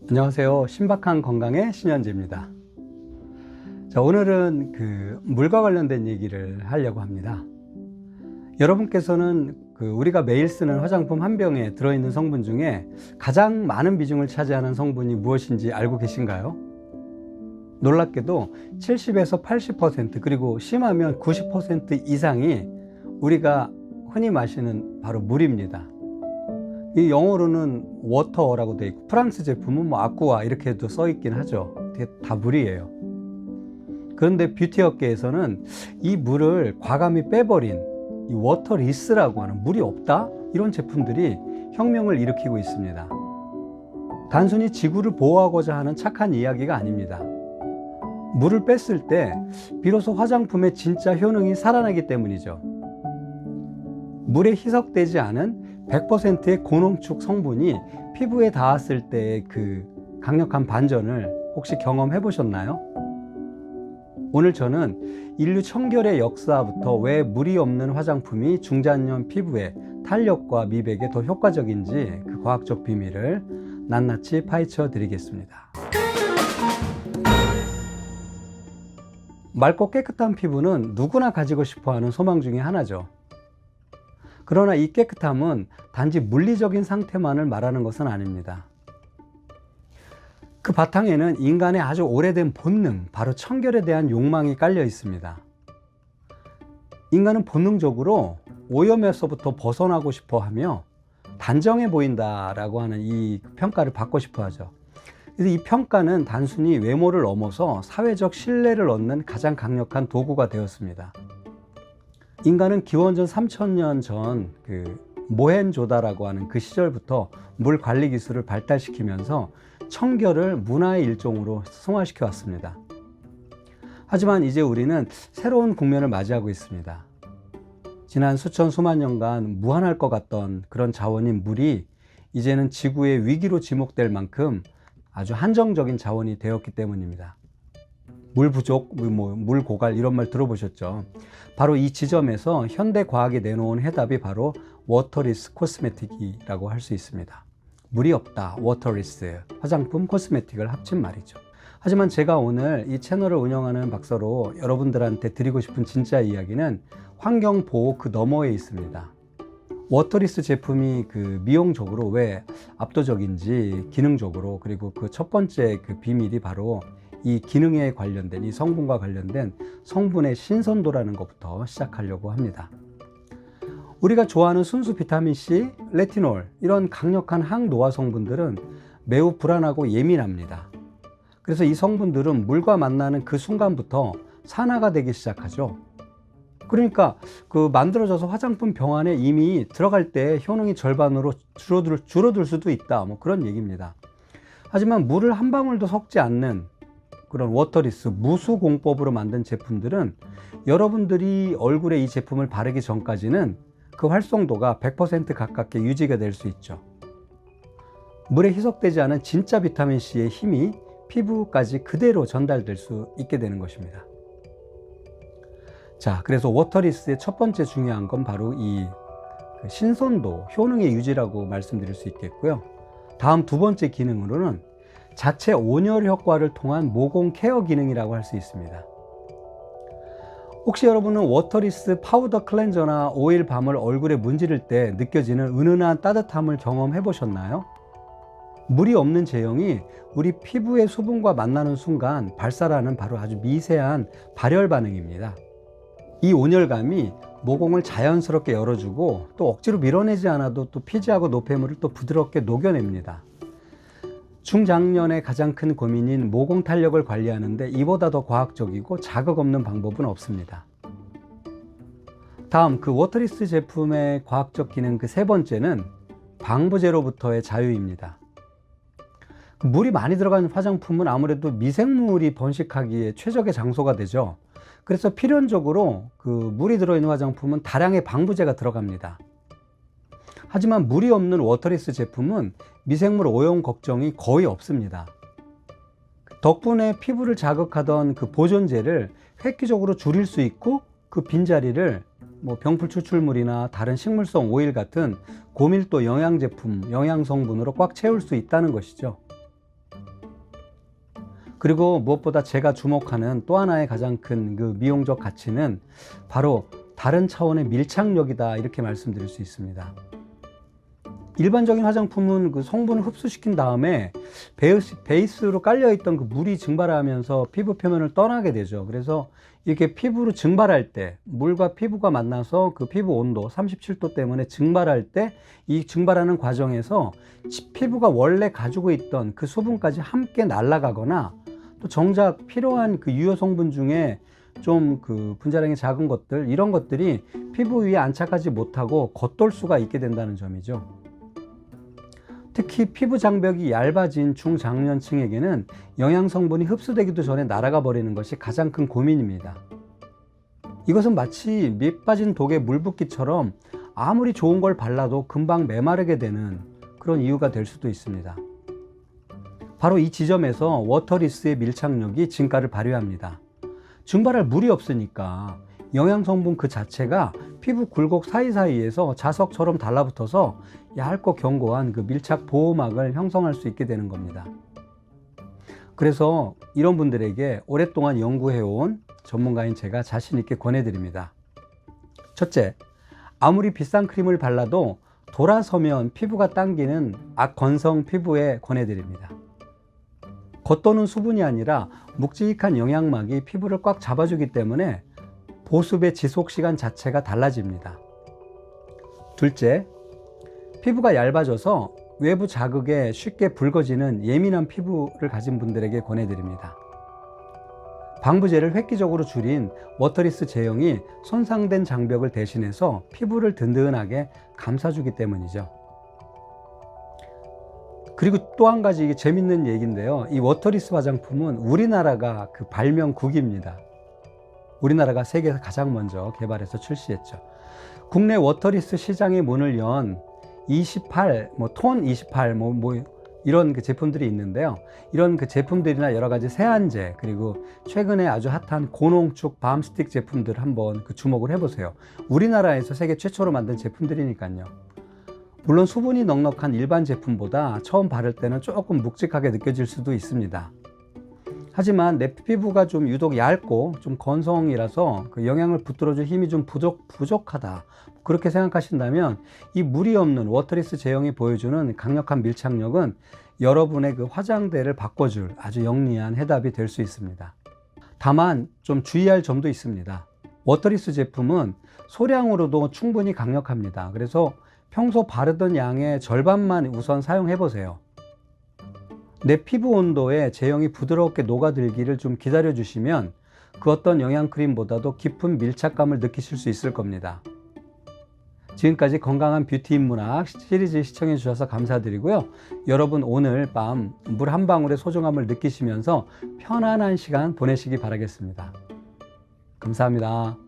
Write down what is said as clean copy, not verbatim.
안녕하세요. 신박한 건강의 신현재입니다. 자, 오늘은 물과 관련된 얘기를 하려고 합니다. 여러분께서는 우리가 매일 쓰는 화장품 한 병에 들어있는 성분 중에 가장 많은 비중을 차지하는 성분이 무엇인지 알고 계신가요? 놀랍게도 70에서 80% 그리고 심하면 90% 이상이 우리가 흔히 마시는 바로 물입니다. 이 영어로는 워터라고 되어 있고 프랑스 제품은 아쿠아 이렇게도 써 있긴 하죠. 이게 다 물이에요. 그런데 뷰티 업계에서는 이 물을 과감히 빼버린 이 워터리스라고 하는, 물이 없다? 이런 제품들이 혁명을 일으키고 있습니다. 단순히 지구를 보호하고자 하는 착한 이야기가 아닙니다. 물을 뺐을 때 비로소 화장품의 진짜 효능이 살아나기 때문이죠. 물에 희석되지 않은 100%의 고농축 성분이 피부에 닿았을 때의 그 강력한 반전을 혹시 경험해 보셨나요? 오늘 저는 인류 청결의 역사부터 왜 물이 없는 화장품이 중장년 피부에 탄력과 미백에 더 효과적인지 그 과학적 비밀을 낱낱이 파헤쳐 드리겠습니다. 맑고 깨끗한 피부는 누구나 가지고 싶어 하는 소망 중에 하나죠. 그러나 이 깨끗함은 단지 물리적인 상태만을 말하는 것은 아닙니다. 그 바탕에는 인간의 아주 오래된 본능, 바로 청결에 대한 욕망이 깔려 있습니다. 인간은 본능적으로 오염에서부터 벗어나고 싶어 하며 단정해 보인다라고 하는 이 평가를 받고 싶어 하죠. 그래서 이 평가는 단순히 외모를 넘어서 사회적 신뢰를 얻는 가장 강력한 도구가 되었습니다. 인간은 기원전 3000년 전 모헨조다라고 하는 그 시절부터 물 관리 기술을 발달시키면서 청결을 문화의 일종으로 승화시켜 왔습니다. 하지만 이제 우리는 새로운 국면을 맞이하고 있습니다. 지난 수천 수만 년간 무한할 것 같던 그런 자원인 물이 이제는 지구의 위기로 지목될 만큼 아주 한정적인 자원이 되었기 때문입니다. 물 부족, 물 고갈 이런 말 들어보셨죠? 바로 이 지점에서 현대 과학이 내놓은 해답이 바로 워터리스 코스메틱이라고 할 수 있습니다. 물이 없다, 워터리스, 화장품, 코스메틱을 합친 말이죠. 하지만 제가 오늘 이 채널을 운영하는 박사로 여러분들한테 드리고 싶은 진짜 이야기는 환경 보호 그 너머에 있습니다. 워터리스 제품이 미용적으로 왜 압도적인지, 기능적으로, 그리고 그 첫 번째 비밀이 바로 이 기능에 관련된, 이 성분과 관련된 성분의 신선도라는 것부터 시작하려고 합니다. 우리가 좋아하는 순수 비타민C, 레티놀 이런 강력한 항노화 성분들은 매우 불안하고 예민합니다. 그래서 이 성분들은 물과 만나는 그 순간부터 산화가 되기 시작하죠. 그러니까 만들어져서 화장품 병 안에 이미 들어갈 때 효능이 절반으로 줄어들 수도 있다, 그런 얘기입니다. 하지만 물을 한 방울도 섞지 않는 그런 워터리스, 무수공법으로 만든 제품들은 여러분들이 얼굴에 이 제품을 바르기 전까지는 그 활성도가 100% 가깝게 유지가 될 수 있죠. 물에 희석되지 않은 진짜 비타민C의 힘이 피부까지 그대로 전달될 수 있게 되는 것입니다. 자, 그래서 워터리스의 첫 번째 중요한 건 바로 이 신선도, 효능의 유지라고 말씀드릴 수 있겠고요. 다음 두 번째 기능으로는 자체 온열 효과를 통한 모공 케어 기능이라고 할 수 있습니다. 혹시 여러분은 워터리스 파우더 클렌저나 오일 밤을 얼굴에 문지를 때 느껴지는 은은한 따뜻함을 경험해 보셨나요? 물이 없는 제형이 우리 피부의 수분과 만나는 순간 발산하는 바로 아주 미세한 발열 반응입니다. 이 온열감이 모공을 자연스럽게 열어주고 또 억지로 밀어내지 않아도 또 피지하고 노폐물을 또 부드럽게 녹여냅니다. 중장년의 가장 큰 고민인 모공 탄력을 관리하는데 이보다 더 과학적이고 자극 없는 방법은 없습니다. 다음 워터리스 제품의 과학적 기능 세 번째는 방부제로부터의 자유입니다. 물이 많이 들어간 화장품은 아무래도 미생물이 번식하기에 최적의 장소가 되죠. 그래서 필연적으로 물이 들어있는 화장품은 다량의 방부제가 들어갑니다. 하지만 물이 없는 워터리스 제품은 미생물 오염 걱정이 거의 없습니다. 덕분에 피부를 자극하던 보존제를 획기적으로 줄일 수 있고 그 빈자리를 병풀 추출물이나 다른 식물성 오일 같은 고밀도 영양 제품, 영양 성분으로 꽉 채울 수 있다는 것이죠. 그리고 무엇보다 제가 주목하는 또 하나의 가장 큰 그 미용적 가치는 바로 다른 차원의 밀착력이다, 이렇게 말씀드릴 수 있습니다. 일반적인 화장품은 그 성분을 흡수시킨 다음에 베이스로 깔려있던 그 물이 증발하면서 피부 표면을 떠나게 되죠. 그래서 이렇게 피부로 증발할 때, 물과 피부가 만나서 그 피부 온도 37도 때문에 증발할 때, 이 증발하는 과정에서 피부가 원래 가지고 있던 그 수분까지 함께 날아가거나, 또 정작 필요한 그 유효 성분 중에 좀 그 분자량이 작은 것들, 이런 것들이 피부 위에 안착하지 못하고 겉돌 수가 있게 된다는 점이죠. 특히 피부 장벽이 얇아진 중장년층에게는 영양 성분이 흡수되기도 전에 날아가 버리는 것이 가장 큰 고민입니다. 이것은 마치 밑 빠진 독에 물 붓기처럼 아무리 좋은 걸 발라도 금방 메마르게 되는 그런 이유가 될 수도 있습니다. 바로 이 지점에서 워터리스의 밀착력이 진가를 발휘합니다. 증발할 물이 없으니까 영양 성분 그 자체가 피부 굴곡 사이사이에서 자석처럼 달라붙어서 얇고 견고한 그 밀착 보호막을 형성할 수 있게 되는 겁니다. 그래서 이런 분들에게 오랫동안 연구해온 전문가인 제가 자신 있게 권해드립니다. 첫째, 아무리 비싼 크림을 발라도 돌아서면 피부가 당기는 악건성 피부에 권해드립니다. 겉도는 수분이 아니라 묵직한 영양막이 피부를 꽉 잡아주기 때문에 보습의 지속시간 자체가 달라집니다. 둘째, 피부가 얇아져서 외부 자극에 쉽게 붉어지는 예민한 피부를 가진 분들에게 권해드립니다. 방부제를 획기적으로 줄인 워터리스 제형이 손상된 장벽을 대신해서 피부를 든든하게 감싸주기 때문이죠. 그리고 또 한 가지 재밌는 얘기인데요. 이 워터리스 화장품은 우리나라가 그 발명국입니다. 우리나라가 세계에서 가장 먼저 개발해서 출시했죠. 국내 워터리스 시장의 문을 연 28, 톤 28, 이런 그 제품들이 있는데요. 이런 그 제품들이나 여러 가지 세안제, 그리고 최근에 아주 핫한 고농축 밤스틱 제품들 한번 그 주목을 해보세요. 우리나라에서 세계 최초로 만든 제품들이니까요. 물론 수분이 넉넉한 일반 제품보다 처음 바를 때는 조금 묵직하게 느껴질 수도 있습니다. 하지만 내 피부가 좀 유독 얇고 좀 건성이라서 그 영양을 붙들어줄 힘이 좀 부족하다, 그렇게 생각하신다면 이 물이 없는 워터리스 제형이 보여주는 강력한 밀착력은 여러분의 그 화장대를 바꿔줄 아주 영리한 해답이 될 수 있습니다. 다만 좀 주의할 점도 있습니다. 워터리스 제품은 소량으로도 충분히 강력합니다. 그래서 평소 바르던 양의 절반만 우선 사용해 보세요. 내 피부 온도에 제형이 부드럽게 녹아들기를 좀 기다려 주시면 그 어떤 영양크림보다도 깊은 밀착감을 느끼실 수 있을 겁니다. 지금까지 건강한 뷰티 인문학 시리즈 시청해 주셔서 감사드리고요. 여러분 오늘 밤 물 한 방울의 소중함을 느끼시면서 편안한 시간 보내시기 바라겠습니다. 감사합니다.